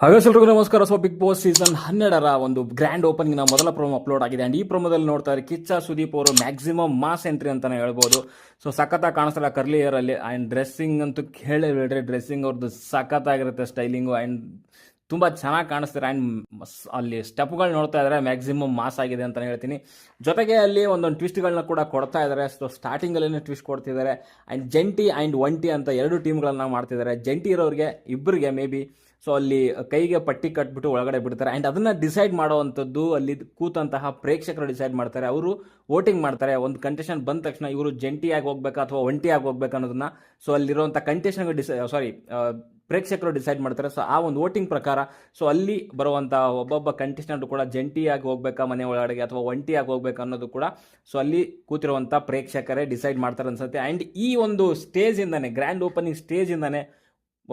ಹಾಗೆ ಎಲ್ರಿಗೂ ನಮಸ್ಕಾರ. ಸೊ ಬಿಗ್ ಬಾಸ್ ಸೀಸನ್ 12ರ ಒಂದು ಗ್ರ್ಯಾಂಡ್ ಓಪನಿಂಗ್ ನ ಮೊದಲ ಪ್ರೋಮೋ ಅಪ್ಲೋಡ್ ಆಗಿದೆ. ಅಂಡ್ ಈ ಪ್ರೋಮೋದಲ್ಲಿ ನೋಡ್ತಾ ಇದ್ದಾರೆ ಕಿಚ್ಚ ಸುದೀಪ್ ಅವರು ಮ್ಯಾಕ್ಸಿಮಮ್ ಮಾಸ್ ಎಂಟ್ರಿ ಅಂತಾನೆ ಹೇಳ್ಬೋದು. ಸೊ ಸಖತ್ತಾಗಿ ಕಾಣಿಸ್ತಲ್ಲ ಕರ್ಲಿ ಇಯರ್ ಅಲ್ಲಿ. ಅಂಡ್ ಡ್ರೆಸ್ಸಿಂಗ್ ಅಂತೂ ಕೇಳಿಬಿಡ್ರಿ, ಡ್ರೆಸ್ಸಿಂಗ್ ಅವ್ರದ್ದು ಸಖತ್ತಾಗಿರುತ್ತೆ, ಸ್ಟೈಲಿಂಗು ಅಂಡ್ ತುಂಬಾ ಚೆನ್ನಾಗಿ ಕಾಣಿಸ್ತಾರೆ. ಅಂಡ್ ಅಲ್ಲಿ ಸ್ಟೆಪ್ಗಳು ನೋಡ್ತಾ ಇದ್ದಾರೆ, ಮ್ಯಾಕ್ಸಿಮಮ್ ಮಾಸ್ ಆಗಿದೆ ಅಂತಾನೆ ಹೇಳ್ತೀನಿ. ಜೊತೆಗೆ ಅಲ್ಲಿ ಒಂದೊಂದು ಟ್ವಿಸ್ಟ್ಗಳನ್ನ ಕೂಡ ಕೊಡ್ತಾ ಇದ್ದಾರೆ. ಸೊ ಸ್ಟಾರ್ಟಿಂಗ್ ಅಲ್ಲಿ ಟ್ವಿಸ್ಟ್ ಕೊಡ್ತಿದ್ದಾರೆ. ಅಂಡ್ ಜಂಟಿ ಅಂಡ್ ಒಂಟಿ ಅಂತ ಎರಡು ಟೀಮ್ಗಳನ್ನ ಮಾಡ್ತಿದ್ದಾರೆ. ಜಂಟಿ ಇರೋರಿಗೆ ಇಬ್ಬರಿಗೆ ಮೇ ಬಿ ಸೊ ಅಲ್ಲಿ ಕೈಗೆ ಪಟ್ಟಿ ಕಟ್ಬಿಟ್ಟು ಒಳಗಡೆ ಬಿಡ್ತಾರೆ. ಆ್ಯಂಡ್ ಅದನ್ನು ಡಿಸೈಡ್ ಮಾಡುವಂಥದ್ದು ಅಲ್ಲಿ ಕೂತಂತಹ ಪ್ರೇಕ್ಷಕರು ಡಿಸೈಡ್ ಮಾಡ್ತಾರೆ. ಅವರು ವೋಟಿಂಗ್ ಮಾಡ್ತಾರೆ. ಒಂದು ಕಂಟೆಸ್ಟೆಂಟ್ ಬಂದ ತಕ್ಷಣ ಇವರು ಜಂಟಿಯಾಗಿ ಹೋಗ್ಬೇಕಾ ಅಥವಾ ಒಂಟಿಯಾಗಿ ಹೋಗ್ಬೇಕಾ ಅನ್ನೋದನ್ನ ಸೊ ಅಲ್ಲಿರುವಂಥ ಪ್ರೇಕ್ಷಕರು ಡಿಸೈಡ್ ಮಾಡ್ತಾರೆ. ಸೊ ಆ ಒಂದು ವೋಟಿಂಗ್ ಪ್ರಕಾರ ಸೊ ಅಲ್ಲಿ ಬರುವಂಥ ಒಬ್ಬೊಬ್ಬ ಕಂಟೆಸ್ಟೆಂಟ್ ಕೂಡ ಜಂಟಿಯಾಗಿ ಹೋಗ್ಬೇಕಾ ಮನೆ ಒಳಗಡೆಗೆ ಅಥವಾ ಒಂಟಿಯಾಗಿ ಹೋಗ್ಬೇಕಾ ಅನ್ನೋದು ಕೂಡ ಸೊ ಅಲ್ಲಿ ಕೂತಿರುವಂಥ ಪ್ರೇಕ್ಷಕರೇ ಡಿಸೈಡ್ ಮಾಡ್ತಾರೆ ಅನ್ಸುತ್ತೆ. ಆ್ಯಂಡ್ ಈ ಒಂದು ಸ್ಟೇಜಿಂದಾನೆ, ಗ್ರ್ಯಾಂಡ್ ಓಪನಿಂಗ್ ಸ್ಟೇಜಿಂದಾನೆ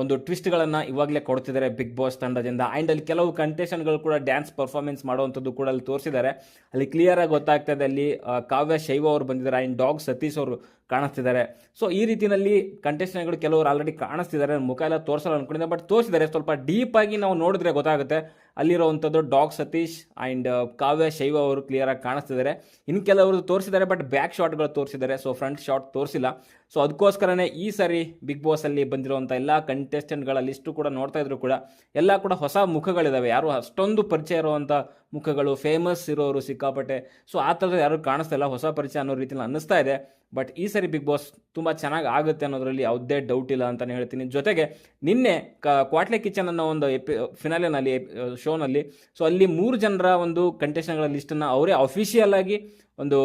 ಒಂದು ಟ್ವಿಸ್ಟ್ಗಳನ್ನು ಇವಾಗಲೇ ಕೊಡ್ತಿದ್ದಾರೆ ಬಿಗ್ ಬಾಸ್ ತಂಡದಿಂದ. ಆ್ಯಂಡ್ ಅಲ್ಲಿ ಕೆಲವು ಕಂಟೆಸ್ಟೆಂಟ್ಗಳು ಕೂಡ ಡ್ಯಾನ್ಸ್ ಪರ್ಫಾರ್ಮೆನ್ಸ್ ಮಾಡುವಂಥದ್ದು ಕೂಡ ಅಲ್ಲಿ ತೋರಿಸಿದ್ದಾರೆ. ಅಲ್ಲಿ ಕ್ಲಿಯರ್ ಆಗಿ ಗೊತ್ತಾಗ್ತಾ ಇದೆ. ಅಲ್ಲಿ ಕಾವ್ಯ ಶೈವ ಅವರು ಬಂದಿದ್ದಾರೆ. ಆ್ಯಂಡ್ ಡಾಗ್ ಸತೀಶ್ ಅವರು ಕಾಣಿಸ್ತಿದ್ದಾರೆ. ಸೊ ಈ ರೀತಿಯಲ್ಲಿ ಕಂಟೆಸ್ಟೆಂಟ್ಗಳು ಕೆಲವರು ಆಲ್ರೆಡಿ ಕಾಣಿಸ್ತಿದ್ದಾರೆ. ಮುಖ ಎಲ್ಲ ತೋರಿಸಲ್ಲ ಅನ್ಕೊಂಡಿದ್ದೆ, ಬಟ್ ತೋರಿಸಿದ್ದಾರೆ. ಸ್ವಲ್ಪ ಡೀಪ್ ಆಗಿ ನಾವು ನೋಡಿದ್ರೆ ಗೊತ್ತಾಗುತ್ತೆ. ಅಲ್ಲಿರುವಂಥದ್ದು ಡಾಗ್ ಸತೀಶ್ ಆ್ಯಂಡ್ ಕಾವ್ಯ ಶೈವ ಅವರು ಕ್ಲಿಯರ್ ಆಗಿ ಕಾಣಿಸ್ತಿದ್ದಾರೆ. ಇನ್ನು ಕೆಲವರು ತೋರಿಸಿದ್ದಾರೆ, ಬಟ್ ಬ್ಯಾಕ್ ಶಾಟ್ಗಳು ತೋರಿಸಿದ್ದಾರೆ. ಸೊ ಫ್ರಂಟ್ ಶಾಟ್ ತೋರಿಸಿಲ್ಲ. ಸೊ ಅದಕ್ಕೋಸ್ಕರನೇ ಈ ಸಾರಿ ಬಿಗ್ ಬಾಸ್ ಅಲ್ಲಿ ಬಂದಿರುವಂಥ ಎಲ್ಲ ಕಂಟೆಸ್ಟೆಂಟ್ಗಳ ಲಿಸ್ಟು ಕೂಡ ನೋಡ್ತಾ ಇದ್ರು ಕೂಡ ಎಲ್ಲ ಕೂಡ ಹೊಸ ಮುಖಗಳಿದಾವೆ. ಯಾರು ಅಷ್ಟೊಂದು ಪರಿಚಯ ಇರುವಂಥ ಮುಖಗಳು, ಫೇಮಸ್ ಇರೋರು ಸಿಕ್ಕಾಪಟ್ಟೆ. ಸೊ ಆ ಥರದ್ದು ಯಾರು ಕಾಣಿಸ್ತಾ ಇಲ್ಲ, ಹೊಸ ಪರಿಚಯ ಅನ್ನೋ ರೀತಿಯಲ್ಲಿ ಅನ್ನಿಸ್ತಾ ಇದೆ. ಬಟ್ ಈ ಸರಿ ಬಿಗ್ ಬಾಸ್ ತುಂಬ ಚೆನ್ನಾಗಿ ಆಗುತ್ತೆ ಅನ್ನೋದ್ರಲ್ಲಿ ಯಾವುದೇ ಡೌಟ್ ಇಲ್ಲ ಅಂತಲೇ ಹೇಳ್ತೀನಿ. ಜೊತೆಗೆ ನಿನ್ನೆ ಕ್ವಾಟ್ಲೆ ಕಿಚನ್ ಅನ್ನೋ ಒಂದು ಫಿನಾಲೆನಲ್ಲಿ ಶೋನಲ್ಲಿ ಸೊ ಅಲ್ಲಿ 3 ಜನರ ಒಂದು ಕಂಟೆಸ್ಟೆಂಟ್ಗಳ ಲಿಸ್ಟನ್ನು ಅವರೇ ಅಫಿಷಿಯಲ್ ಆಗಿ ಒಂದು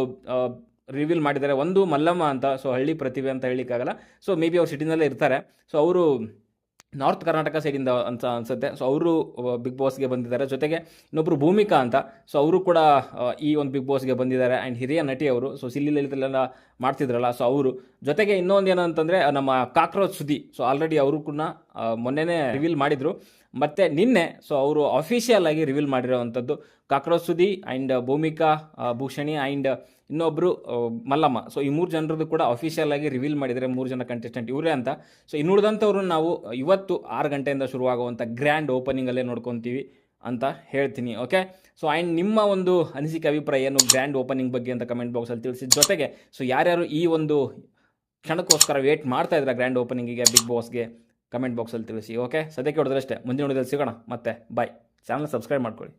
ರಿವೀಲ್ ಮಾಡಿದ್ದಾರೆ. ಒಂದು ಮಲ್ಲಮ್ಮ ಅಂತ, ಸೊ ಹಳ್ಳಿ ಪ್ರತಿಭೆ ಅಂತ ಹೇಳಲಿಕ್ಕಾಗಲ್ಲ. ಸೊ ಮೇ ಬಿ ಅವ್ರು ಸಿಟಿನಲ್ಲೇ ಇರ್ತಾರೆ. ಸೊ ಅವರು ನಾರ್ತ್ ಕರ್ನಾಟಕ ಸೈಡಿಂದ ಅಂತ ಅನ್ಸುತ್ತೆ. ಸೊ ಅವರು ಬಿಗ್ ಬಾಸ್ಗೆ ಬಂದಿದ್ದಾರೆ. ಜೊತೆಗೆ ಇನ್ನೊಬ್ಬರು ಭೂಮಿಕಾ ಅಂತ, ಸೊ ಅವರು ಕೂಡ ಈ ಒಂದು ಬಿಗ್ ಬಾಸ್ಗೆ ಬಂದಿದ್ದಾರೆ. ಆ್ಯಂಡ್ ಹಿರಿಯ ನಟಿ ಅವರು, ಸೊ ಸಿಲ್ಲಿ ಲಲಿತೆಲ್ಲ ಮಾಡ್ತಿದ್ರಲ್ಲ, ಸೊ ಅವರು. ಜೊತೆಗೆ ಇನ್ನೊಂದು ಏನಂತಂದರೆ ನಮ್ಮ ಕಾಕ್ರೋಚ್ ಸುದಿ, ಸೊ ಆಲ್ರೆಡಿ ಅವರು ಕೂಡ ಮೊನ್ನೆನೇ ರಿವೀಲ್ ಮಾಡಿದರು. ಮತ್ತು ನಿನ್ನೆ ಸೊ ಅವರು ಅಫಿಷಿಯಲ್ ಆಗಿ ರಿವೀಲ್ ಮಾಡಿರೋವಂಥದ್ದು cockroach Sudhi and Bhoomika Bhushani and ಇನ್ನೊಬ್ಬರು ಮಲ್ಲಮ್ಮ. ಸೊ ಈ 3 ಜನರದ್ದು ಕೂಡ ಅಫಿಷಿಯಲ್ ಆಗಿ ರಿವೀಲ್ ಮಾಡಿದರೆ 3 ಜನ ಕಂಟೆಸ್ಟೆಂಟ್ ಇವರೇ ಅಂತ. ಸೊ ಇನ್ನುಳಿದಂಥವ್ರು ನಾವು ಇವತ್ತು 6 ಗಂಟೆಯಿಂದ ಶುರುವಾಗುವಂಥ ಗ್ರ್ಯಾಂಡ್ ಓಪನಿಂಗಲ್ಲೇ ನೋಡ್ಕೊತೀವಿ ಅಂತ ಹೇಳ್ತೀನಿ. ಓಕೆ, ಸೊ ಆ್ಯಂಡ್ ನಿಮ್ಮ ಒಂದು ಅನಿಸಿಕೆ ಅಭಿಪ್ರಾಯ ಏನು ಗ್ರ್ಯಾಂಡ್ ಓಪನಿಂಗ್ ಬಗ್ಗೆ ಅಂತ ಕಮೆಂಟ್ ಬಾಕ್ಸಲ್ಲಿ ತಿಳಿಸಿ. ಜೊತೆಗೆ ಸೊ ಯಾರ್ಯಾರು ಈ ಒಂದು ಕ್ಷಣಕ್ಕೋಸ್ಕರ ವೇಟ್ ಮಾಡ್ತಾ ಇದ್ದಾರೆ ಗ್ರ್ಯಾಂಡ್ ಓಪನಿಂಗಿಗೆ ಬಿಗ್ ಬಾಸ್ಗೆ, ಕಮೆಂಟ್ ಬಾಕ್ಸಲ್ಲಿ ತಿಳಿಸಿ. ಓಕೆ, ಸದ್ಯಕ್ಕೆ ಹೊಡೆದ್ರಷ್ಟೇ. ಮುಂದಿನ ವಿಡಿಯೋದಲ್ಲಿ ಸಿಗೋಣ. ಮತ್ತೆ ಬಾಯ್. ಚಾನಲ್ ಸಬ್ಸ್ಕ್ರೈಬ್ ಮಾಡ್ಕೊಳ್ಳಿ.